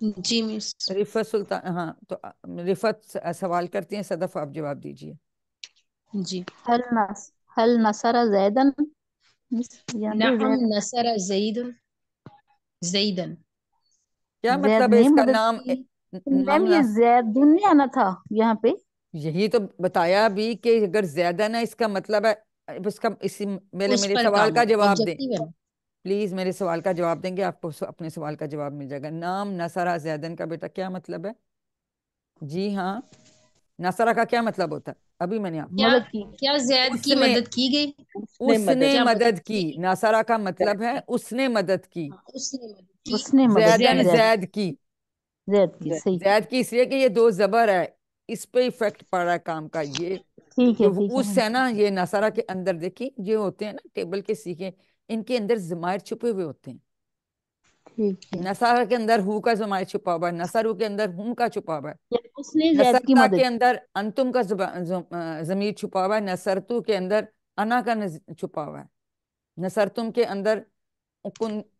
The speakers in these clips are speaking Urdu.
جی مس. رفت سلطان، ہاں تو رفت سوال کرتی ہیں، صدف آپ جواب دیجیے. جی. هل نصر زیدن، یہاں پہ نعم زید نصر زید زیدن. کیا زید مطلب ہے نے اس کا مدد نام؟ کی. نام میم یہ زیدن نہیں آنا تھا یہاں پہ. یہی تو بتایا بھی کہ اگر زیادہ نہ، اس کا مطلب ہے اس کا اس میرے پر سوال کام کا ہو جواب دیں آبجیکٹیو ہے. پلیز. میرے سوال کا جواب دیں گے آپ کو اپنے سوال کا جواب مل جائے گا. نام نصرہ زیدن کا بیٹا کیا مطلب ہے؟ جی ہاں، نصرہ کا کیا مطلب ہوتا ہے؟ ابھی میں نے آپ کیا مدد کی. کیا زید اس کی نے مدد کی گئی؟ اس نے کیا مدد کی کی. گئی؟ نصرہ کا مطلب ہے اس نے مدد کی. ہاں، اس نے مدد کی. اس نے مدد کی. زیدن زید. زید کی. زید کی صحیح. زید کی اس لیے کہ یہ دو زبر ہے، اس پہ افیکٹ پڑ رہا ہے کام کا. یہ ٹھیک جو ہے ٹھیک ہے اس ہے نا، یہ نصرہ کے اندر دیکھیں جو ہوتے ہیں نا ٹیبل کے سیکھیں، ان کے اندر ضمائر چھپے ہوئے ہوتے ہیں. ٹھیک ہے. نصارہ کے اندر ہو کا ضمائر چھپا ہوا ہے، نصرو کے اندر ہم کا چھپا ہوا ہے، اس نے زید کی نصرتا مدد کے اندر انتم کا ضمیر چھپا ہوا ہے، نصرتو کے اندر انا کا چھپا ہوا ہے، نصرتم کے اندر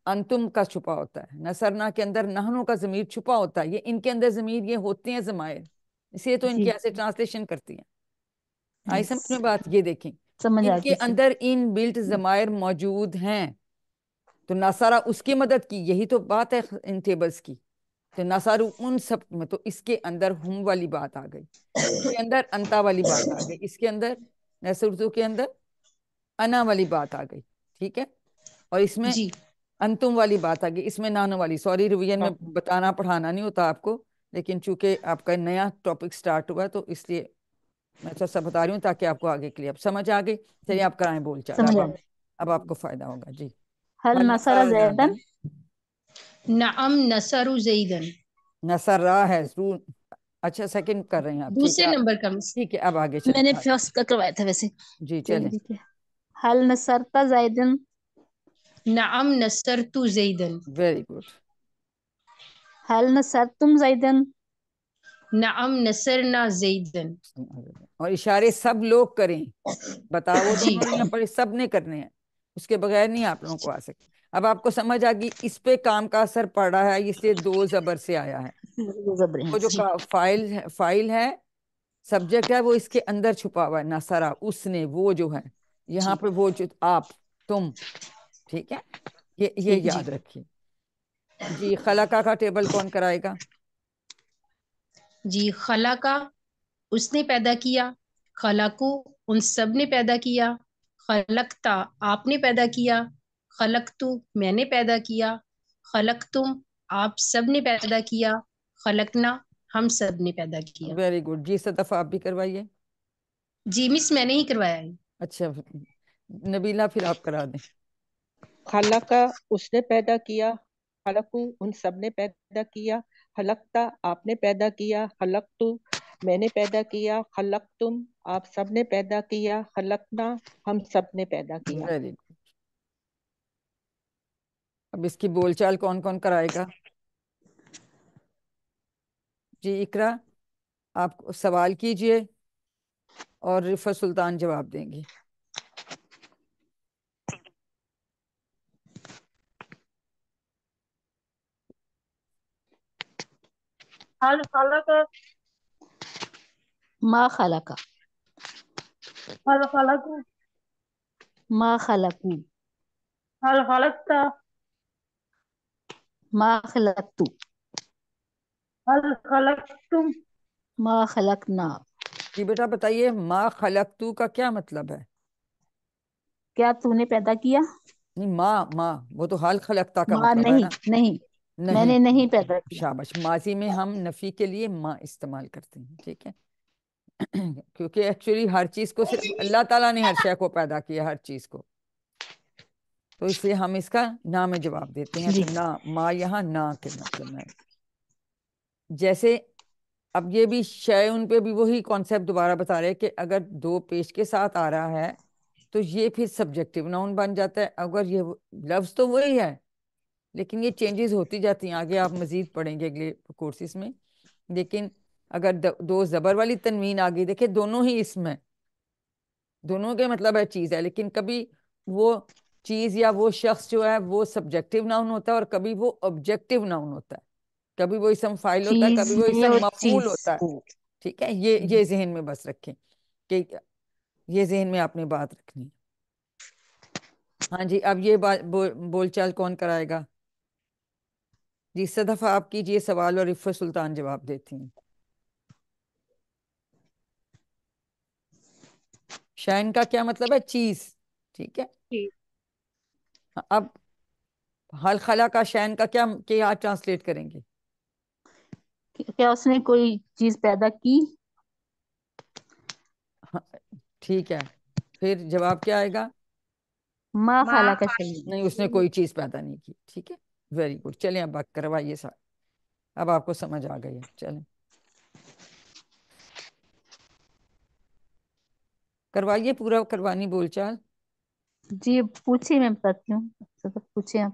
انتم کا چھپا ہوتا ہے، نصرنا کے اندر نحنو کا ضمیر چھپا ہوتا ہے. یہ ان کے اندر ضمیر یہ ہوتے ہیں ضمائر، اس لیے تو ان جی کی ایسے ٹرانسلیشن کرتی ہیں. آئی یس سمجھ میں بات؟ یہ دیکھیں سمجھ ان کے آتی سی. اندر ان بلٹ ضمائر موجود ہیں. تو نصارہ اس کی مدد کی، یہی تو بات ہے ان ٹیبلز کی. تو نصارو ان سب میں تو اس کے اندر ہم والی بات آ گئی، اس کے اندر انتا والی بات آ گئی، اس کے اندر نصرتو کے اندر انا والی بات آ گئی. ٹھیک ہے، اور اس میں جی. انتم والی بات آ گئی، اس میں نانو والی. سوری ریویژن میں بتانا پڑھانا نہیں ہوتا آپ کو، لیکن چونکہ آپ کا نیا ٹاپک سٹارٹ ہوا ہے تو اس لیے میں تو سب بتا رہی ہوں تاکہ آپ کو آگے کے لیے اب سمجھ آ گئی. چلیے آپ کرائیں بول چال، سمجھ اب آتی. اب آپ کو فائدہ ہوگا. جی. هل حل نصر نصر زیدن. نعم نصر زیدن. نصر راہ ہے ضرور. اچھا سیکنڈ کر رہے ہیں آپ، ٹھیک دوسرے ہے نمبر کا مس. ٹھیک ہے اب آگے میں نے چلیں. فرسٹ کا کروایا تھا ویسے. جی چلیے چلیں. ٹھیک ہے. هل نصرت زیدن. نعم نصرت زیدن. Very good. هل نصرتم زیدن. نعم نصرنا زیدن. اور اشارے سب لوگ کریں، بتا وہ جی. دونوں نہیں ہیں پر سب نے کرنے ہیں، اس کے بغیر نہیں آپ لوگوں کو آ سکتے. اب آپ کو سمجھ آ گئی اس پہ کام کا اثر پڑ رہا ہے، اس لیے دو زبر سے آیا ہے. زبر ہیں وہ جو جی. فائل ہے سبجیکٹ ہے وہ اس کے اندر چھپا ہوا ہے، نصرہ اس نے، وہ جو ہے یہاں جی. پہ وہ جو آپ تم. ٹھیک ہے، یہ ٹھیک. جی. یاد رکھیے. جی خلقہ کا ٹیبل کون کرائے گا؟ جی. خلقہ اس نے پیدا کیا، خلقو ان سب نے پیدا کیا، خلقتا آپ نے پیدا کیا، خلقتو میں نے پیدا کیا، خلقتم آپ سب نے پیدا کیا، خلقنا ہم سب نے پیدا کیا. Very good. جی صدف آپ بھی کروائیے. جی مس میں نے ہی کروایا ہے. اچھا نبیلہ پھر آپ کرا دیں. خلقہ اس نے پیدا کیا، خلقو ان سب نے پیدا کیا، خلقتا آپ نے پیدا کیا، خلقتو میں نے پیدا کیا، خلقتم آپ سب نے پیدا کیا، خلقنا ہم سب نے پیدا کیا. Very good. اب اس کی بول چال کون کون کرائے گا؟ جی اقرا آپ سوال کیجئے اور رفت سلطان جواب دیں گی. هل خلق ما خلق. هل خلق ما خلقو. هل خلقت ما خلقتو. هل خلقتم ما خلقنا. جی بیٹا بتائیے ما خلقتو کا کیا مطلب ہے؟ کیا تو نے پیدا کیا؟ نہیں ما وہ تو حال خلقتا کا ما مطلب ہے نا. نہیں نہیں میں نہیں نے نہیں پیدا کیا. شاباش. ماضی میں ہم نفی کے لیے ما استعمال کرتے ہیں. ٹھیک ہے کیونکہ ایکچولی ہر چیز کو صرف اللہ تعالیٰ نے ہر شے کو پیدا کیا، ہر چیز کو، تو اس لیے ہم اس کا نا میں جواب دیتے ہیں. جی. تو نا ما یہاں نا کے مطلب میں. جیسے اب یہ بھی شے ان پہ بھی وہی کانسیپٹ دوبارہ بتا رہے کہ اگر دو پیش کے ساتھ آ رہا ہے تو یہ پھر سبجیکٹیو ناؤن بن جاتا ہے. اگر یہ لفظ تو وہی ہے لیکن یہ چینجز ہوتی جاتی ہیں، آگے آپ مزید پڑھیں گے اگلے کورسز میں. لیکن اگر دو زبر والی تنوین آ گئی، دیکھیں دونوں ہی اس میں دونوں کے مطلب ہے چیز ہے، لیکن کبھی وہ چیز یا وہ شخص جو ہے وہ سبجیکٹیو ناؤن ہوتا ہے اور کبھی وہ آبجیکٹیو ناؤن ہوتا ہے. کبھی وہ اسم فاعل ہوتا ہے، چیز کبھی وہ میں اسم اور مفعول چیز ہوتا ہے. ٹھیک ہے، یہ ذہن میں بس رکھیں کہ یہ ذہن میں آپ نے بات رکھنی ہے. ہاں جی، اب یہ بول چال کون کرائے گا؟ جی صدف آپ کیجئے سوال اور عفت سلطان جواب دیتی ہیں. شائن کا کیا مطلب ہے؟ چیز. ٹھیک ہے، اب حل خلا کا شائن کا کیا ٹرانسلیٹ کریں گے؟ کیا اس نے کوئی چیز پیدا کی؟ ہاں، ٹھیک ہے، پھر جواب کیا آئے گا؟ ما خلق شیئا. نہیں، اس نے کوئی چیز پیدا نہیں کی. ٹھیک ہے، ویری گڈ. چلیں اب بات کروائیے ساتھ. اب آپ کو سمجھ آ گئی ہے. چلیں کروائیے، پورا کروانی بول چال. جی پوچھیے، میں بتاتی ہوں. پوچھیں آپ.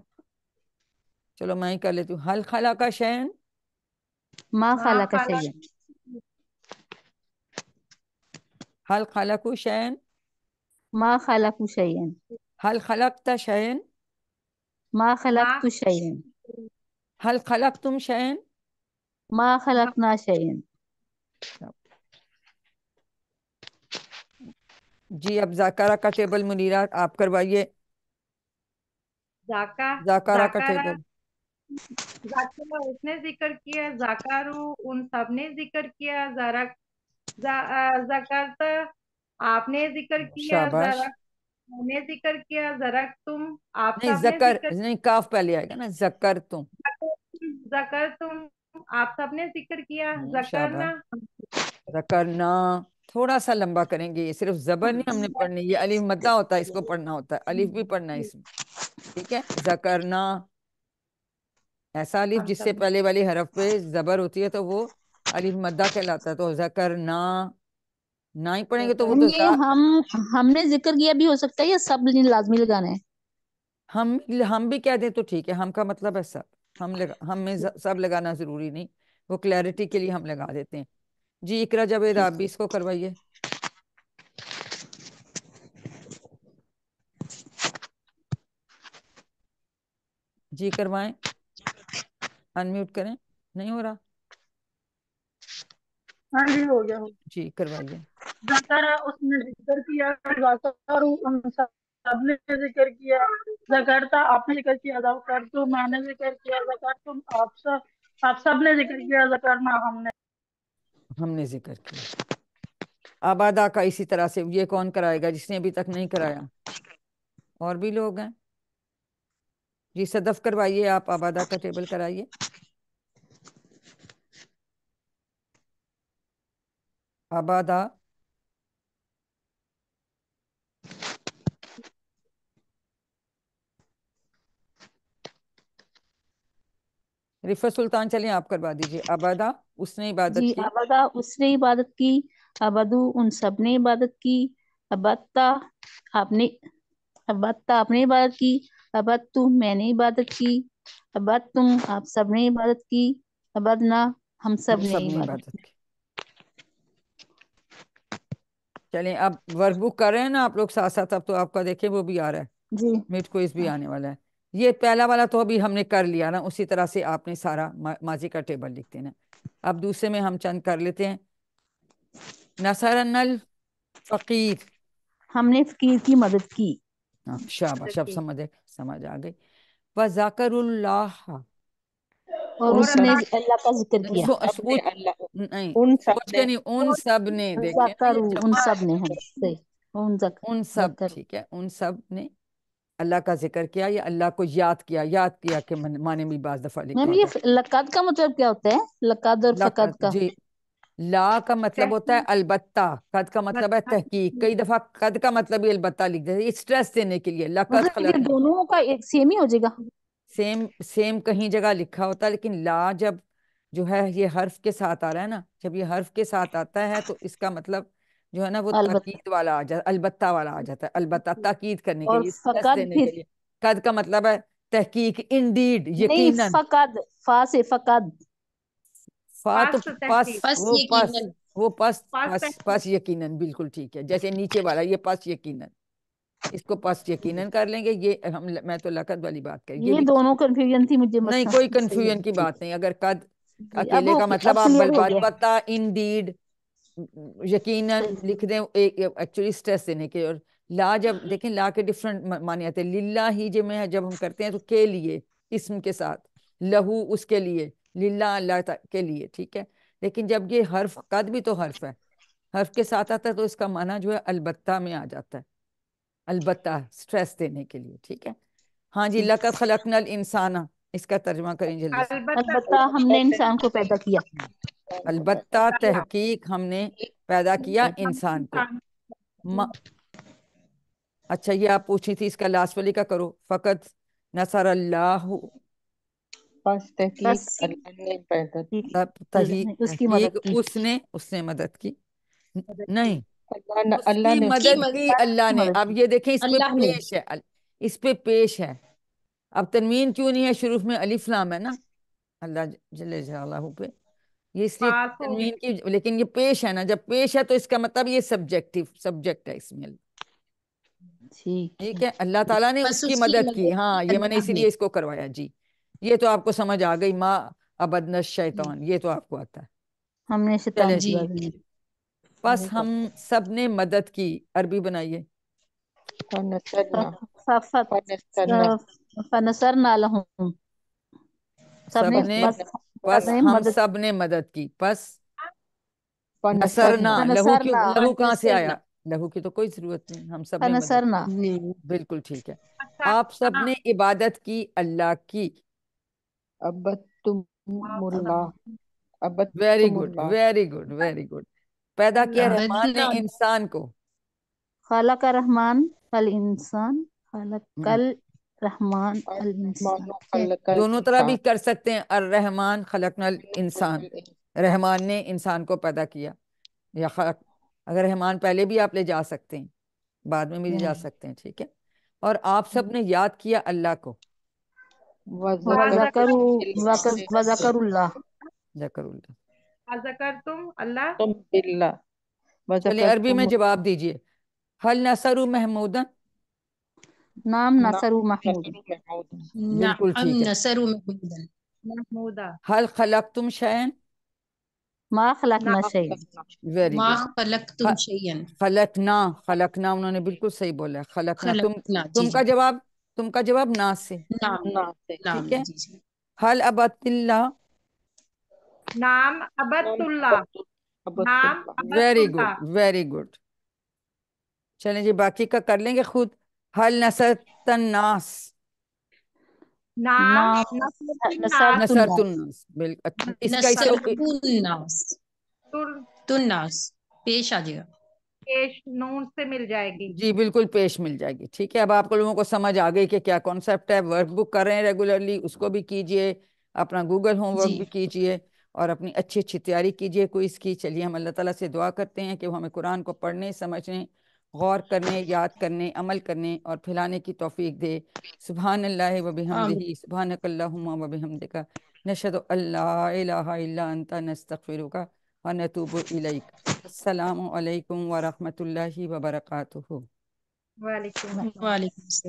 چلو میں ہی کر لیتی ہوں. حل خلا کا شین، ما خلق شیئا. حل خلا کو شین، ما خلق شیئا. حل خلقت شین، ما خلقت شیئا. حل خلقتم شین. ما خلقنا شیئا. جی اب زاکارہ کا ٹیبل منیرہ آپ کروائیے. زاکارہ کا ٹیبل. ذاکرہ اس نے ذکر کیا، ذاکارو ان سب نے ذکر کیا، ذکرت آپ نے ذکر کیا، شاباش. میں نے ذکر کیا، ذرک تم آپ نہیں، سب نے زکر ذکر نہیں، کاف پہلے آئے گا نا. زکر تم. ذکر تم آپ سب نے ذکر کیا، ذکرنا شاباش. ذکرنا تھوڑا سا لمبا کریں گے. یہ صرف زبر نہیں ہم نے پڑھنی، یہ الف مدہ ہوتا ہے، اس کو پڑھنا ہوتا ہے. الف بھی پڑھنا ہے اس میں. ٹھیک ہے، ذکرنا ایسا الف ہم جس سب سے پہلے والی حرف پہ زبر ہوتی ہے تو وہ الف مدہ کہلاتا ہے. تو ذکرنا نہ ہی پڑھیں گے تو وہ تو یہ ہم نے ذکر کیا بھی ہو سکتا ہے یا سب لازمی لگانا ہے؟ ہم بھی کہہ دیں تو ٹھیک ہے. ہم کا مطلب ہے سب. ہم میں سب لگانا ضروری نہیں، وہ کلیئرٹی کے لیے ہم لگا دیتے ہیں. جی اقرا جاوید آپ بھی اس کو کروائیے. جی کروائیں، انمیوٹ کریں. نہیں ہو رہا؟ ہاں جی ہو گیا. جی کروائیے. ذکر اس نے ذکر کیا، ذکر ان سب نے ذکر کیا، ذکرتا آپ نے ذکر کیا، ذکرتم میں نے ذکر کیا، ذکرتم آپ سب نے ذکر کیا، ذکرنا ہم نے ذکر کیا. آبادہ کا اسی طرح سے. یہ کون کرائے گا جس نے ابھی تک نہیں کرایا؟ اور بھی لوگ ہیں. جی صدف کروائیے، آپ آبادہ کا ٹیبل کرائیے. آبادہ. رفت سلطان چلیں آپ کروا دیجئے. آبادہ اس نے جی عبادت کی. ابدا اس نے عبادت کی، ابدو ان سب نے عبادت کی، ابتا آپ نے عبادت کی، ابدتو میں نے عبادت کی، ابدتم آپ سب نے عبادت کی، ابدنا ہم سب نے عبادت کی. عبادت کی. چلیں اب ورک بک کر رہے ہیں نا آپ لوگ ساتھ ساتھ. اب تو آپ کا دیکھیں وہ بھی آ رہا ہے، جی مڈ کوئز بھی آنے والا ہے. یہ پہلا والا تو ابھی ہم نے کر لیا نا، اسی طرح سے آپ نے سارا ماضی کا ٹیبل لکھتے ہیں نا. اب دوسرے میں ہم چند کر لیتے ہیں. نصرن الفقیر. ہم نے فقیر کی مدد کی. شاباش، اب سمجھ آ گئی. وذاکر اللہ. اور ان اس سب نے اللہ کا ذکر کیا. سب نے سوچ اللہ نہیں، ان سب سوچ نے کے نہیں، ان سب نے. دیکھیں نا یہ ذکروا ان جمع ہے. سب نے. ہم صحیح. ان سب. ذکر. ٹھیک ہے، ان سب نے اللہ کا ذکر کیا یا اللہ کو یاد کیا کہ معنی بھی بعض دفعہ لکھا میم ہوتا یہ لقد کا مطلب کیا ہوتا ہے؟ لقد اور ہے. فقد کا. جی لا کا مطلب ہوتا ہے البتہ، قد کا مطلب ہے تحقیق. کئی دفعہ قد کا مطلب ہی البتہ لکھ دیتے ہیں، اسٹریس دینے کے لیے. لقد مطلب یہ خلقنا. دونوں کا ایک سیم ہی ہو جائے گا. سیم کہیں جگہ لکھا ہوتا ہے، لیکن لا جب جو ہے یہ حرف کے ساتھ آ رہا ہے نا، جب یہ حرف کے ساتھ آتا ہے تو اس کا مطلب جو ہے نا وہ البتہ. تاکید والا آ جاتا ہے، البتہ والا آ جاتا ہے. البتہ تاکید کرنے کے اور لیے، اسٹریس فقد دینے کے پھر لیے. قد کا مطلب ہے تحقیق، انڈیڈ، نہیں، یقیناً. فقد فا سے فقد. فا تو پاس پس، تحقیق، بس وہ پس، یقیناً. وہ پس پاس پس تحقیق. پس یقیناً. بالکل ٹھیک ہے. جیسے نیچے والا یہ پس یقیناً، اس کو پس یقیناً کر لیں گے. یہ میں تو لقد والی بات کر، یہ یہ بھی دونوں کنفیوژن تھی مجھے نہیں، مثلا. کوئی صحیح کنفیوژن کی ہے. بات نہیں. اگر قد اکیلے کا مطلب اب آپ کلیئر ہو گیا. البتہ انڈیڈ یقیناً لکھ دیں ایکچولی اسٹریس دینے کے. اور لا جب دیکھیں لا کے ڈفرنٹ معنی آتے ہیں. للہ ہی جب ہم کرتے ہیں تو کے لیے اسم کے ساتھ, لہو اس کے لیے, للہ اللہ کے لیے, ٹھیک ہے. لیکن جب یہ حرف قد بھی تو حرف ہے, حرف کے ساتھ آتا ہے تو اس کا معنی جو ہے البتہ میں آ جاتا ہے, البتہ اسٹریس دینے کے لیے, ٹھیک ہے. ہاں جی, لقد خلقنا الانسان, اس کا ترجمہ کریں جلدی سے. البتہ ہم نے انسان کو پیدا کیا. البتہ تحقیق ہم نے پیدا کیا انسان کو. اچھا یہ آپ پوچھی تھی, اس کا لاسٹ والی کا کرو. فقط نصر اللہ, پس تحقیق بس اللہ نے پیدا کی. اس کی مدد کی. اس نے مدد کی, نہیں اس اللہ کی نے مدد کی اللہ نے. اب یہ دیکھیں اس پہ اللہ نے. پیش ہے, اس پہ پیش ہے. اب تنوین کیوں نہیں ہے شروع میں, الف لام ہے نا اللہ جل جلالہ پہ, یہ اس لیے پاس ہو تنوین کی, لیکن یہ پیش ہے نا, جب پیش ہے تو اس کا مطلب یہ سبجیکٹ ہے اس میں. ٹھیک ہے, اللہ تعالیٰ نے اس بس کی اس کی مدد کی. مدد ہاں کی یہ میں نے اللہ اسی نے. لیے اس کو کروایا جی. یہ تو آپ کو سمجھ آ گئی, ما ابدنا الشیطان, یہ تو آپ کو آتا ہے. ہم نے شیطان چلے کی جی. بات نہیں. بس ہم سب نے مدد کی. عربی بنائیے. فنصرنا فنصرنا لهم, سب نے بس ہم مدد. سب نے مدد کی. پس فنصرنا نصرنا, لہو کیوں, فنصرنا لہو کہاں سے آیا؟ فنصرنا. لہو کی تو کوئی ضرورت نہیں, ہم سب نے مدد فنصرنا. کی. بالکل ٹھیک ہے. آپ سب نے عبادت کی اللہ کی. عبدتم اللہ ویری عبدتم good, Allah. Very good, very good. پیدا کیا رحمان نے عبدنا. انسان کو. خلق الرحمن الانسان, خلق الرحمن الانسان. خلق دونوں طرح بھی الانسان. کر سکتے ہیں. الرحمن خلقنا الانسان, رحمان نے انسان کو پیدا کیا, یا خلق, اگر رحمان پہلے بھی آپ لے جا سکتے ہیں, بعد میں بھی لے جا سکتے ہیں, ٹھیک ہے. اور آپ سب نے یاد کیا اللہ کو. وذکر وذکر اللہ. ذکر اللہ. ذکر تم اللہ. تم باللہ. چلیں عربی میں جواب دیجئے. حل نصر محمودا, نام نصر محمود. بالکل نعم ٹھیک ہے. نصر محمودا. محمودہ. حل خلقتم شیئن, ما خلقنا شیء. ویری ما گڈ. خلقتم شیئا. خلقنا انہوں نے بالکل صحیح بولا ہے. خلقنا, خلقنا. جی تم جی. کا جواب نا سے, نعم نعم. ٹھیک ہے. جی جی. حل عبدت اللہ, نام عبدت اللہ. نام عبدت very Allah. Good, very good. چلیں جی باقی کا کر لیں گے خود. حل نصرت الناس, نام نام نصرت نصرت الناس, بالکل. اس کا نصرت الناس. الناس تناس پیش آ جائے گا. پیش نون سے مل جائے گی. جی بالکل پیش مل جائے گی. ٹھیک ہے, اب آپ کو لوگوں کو سمجھ آ گئی کہ کیا کانسیپٹ ہے. ورک بک کر رہے ہیں ریگولرلی, اس کو بھی کیجئے, اپنا گوگل ہوم ورک جی. بھی کیجئے, اور اپنی اچھی اچھی تیاری کیجئے کوئز کی. چلیے ہم اللہ تعالیٰ سے دعا کرتے ہیں کہ وہ ہمیں قرآن کو پڑھنے, سمجھنے, غور کرنے, یاد کرنے, عمل کرنے اور پھیلانے کی توفیق دے. سبحان اللہ و آمین. بحمدہ, سبحانک اللہم و بحمدک, نشہد ان لا الہ الا انت, نستغفرک و نتوب الیک. السلام علیکم ورحمۃ اللہ وبرکاتہ. وعلیکم السلام. وعلیکم السلام.